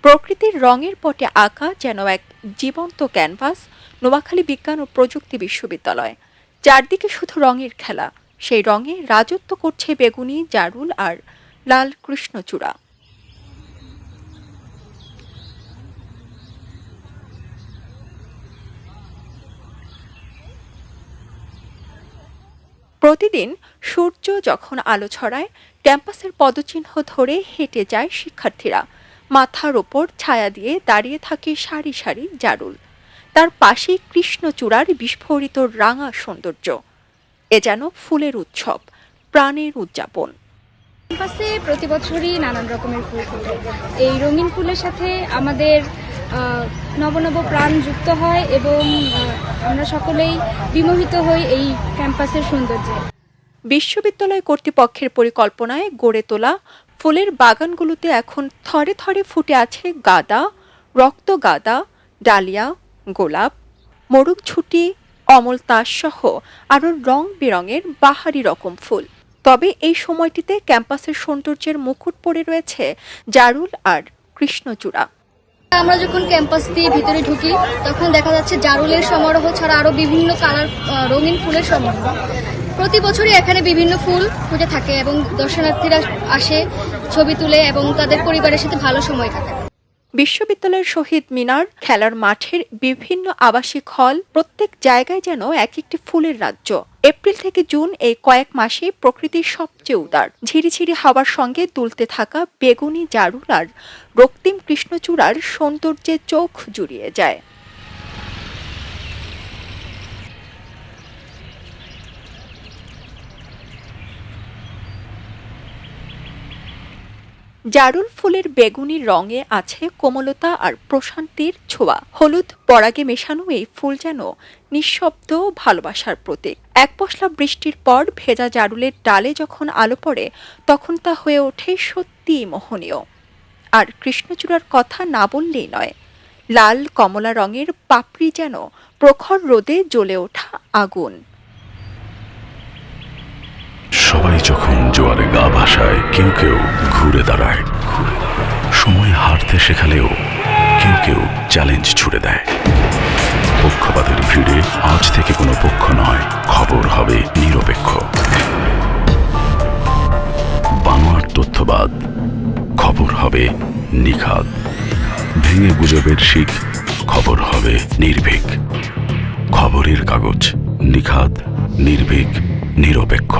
প্রকৃতির রঙের পটে আঁকা যেন এক জীবন্ত ক্যানভাস। নোয়াখালী বিজ্ঞান ও প্রযুক্তি বিশ্ববিদ্যালয়, চারদিকে শুধু রঙের খেলা। সেই রঙে রাজত্ব করছে বেগুনি, জারুল আর লাল কৃষ্ণচূড়া। প্রতিদিন সূর্য যখন আলো ছড়ায়, ক্যাম্পাসের পদচিহ্ন ধরে হেঁটে যায় শিক্ষার্থীরা। মাথার ওপর ছায়া দিয়ে দাঁড়িয়ে থাকে সারি সারি জারুল, তার পাশেই কৃষ্ণচূড়ার বিস্ফোরিত রাঙা সৌন্দর্য। এ যেন ফুলের উৎসব, প্রাণের উদযাপন। ক্যাম্পাসে প্রতি বছরই নানান রকমের ফুল ফোটে। এই রঙিন ফুলের সাথে আমাদের নব নব প্রাণ যুক্ত হয় এবং আমরা সকলেই বিমোহিত হই এই ক্যাম্পাসের সৌন্দর্যে। বিশ্ববিদ্যালয় কর্তৃপক্ষের পরিকল্পনায় গড়ে তোলা ফুলের বাগানগুলোতে এখন থরে থরে ফুটে আছে গাঁদা, রক্তগাঁদা, ডালিয়া, গোলাপ, মরুকঝুঁটি, অমলতাস সহ আরও রং বেরঙের বাহারি রকম ফুল। তবে এই সময়টিতে ক্যাম্পাসের সৌন্দর্যের মুকুট পড়ে রয়েছে জারুল আর কৃষ্ণচূড়া। আমরা যখন ক্যাম্পাস দিয়ে ভিতরে ঢুকি তখন দেখা যাচ্ছে জারুলের সমারোহ ছাড়া আরো বিভিন্ন কালার রঙিন ফুলের সমারোহ। প্রতি বছরই এখানে বিভিন্ন ফুল ফুটে থাকে এবং দর্শনার্থীরা আসে, ছবি তুলে এবং তাদের পরিবারের সাথে ভালো সময় কাটায়। বিশ্ববিদ্যালয়ের শহীদ মিনার, খেলার মাঠের বিভিন্ন আবাসিক হল, প্রত্যেক জায়গায় যেন এক একটি ফুলের রাজ্য। এপ্রিল থেকে জুন এই কয়েক মাসে প্রকৃতির সবচেয়ে উদার। ঝিরিঝিরি হাওয়ার সঙ্গে দুলতে থাকা বেগুনি, জারুল আর রক্তিম কৃষ্ণচূড়ার সৌন্দর্যে চোখ জুড়িয়ে যায়। জারুল ফুলের বেগুনি রঙে আছে কোমলতা আর প্রশান্তির ছোঁয়া। হলুদ পরাগে মেশানো এই ফুল যেন নিঃশব্দ ভালোবাসার প্রতীক। এক পশলা বৃষ্টির পর ভেজা জারুলের ডালে যখন আলো পড়ে, তখন তা হয়ে ওঠে সত্যিই মোহনীয়। আর কৃষ্ণচূড়ার কথা না বললেই নয়। লাল কমলা রঙের পাপড়ি যেন প্রখর রোদে জ্বলে ওঠা আগুন। সবাই যখন জোয়ারে গা ভাসায়, কেউ কেউ ঘুরে দাঁড়ায়। সময় হারতে শেখালেও কেউ কেউ চ্যালেঞ্জ ছুড়ে দেয়। পক্ষপাতের ভিড়ে আজ থেকে কোনো পক্ষ নয়, খবর হবে নিরপেক্ষ। বানোয়ার তথ্যবাদ, খবর হবে নিখাদ। ভেঙে গুজবের শিখ, খবর হবে নির্ভীক। খবরের কাগজ, নিখাদ, নির্ভীক, নিরপেক্ষ।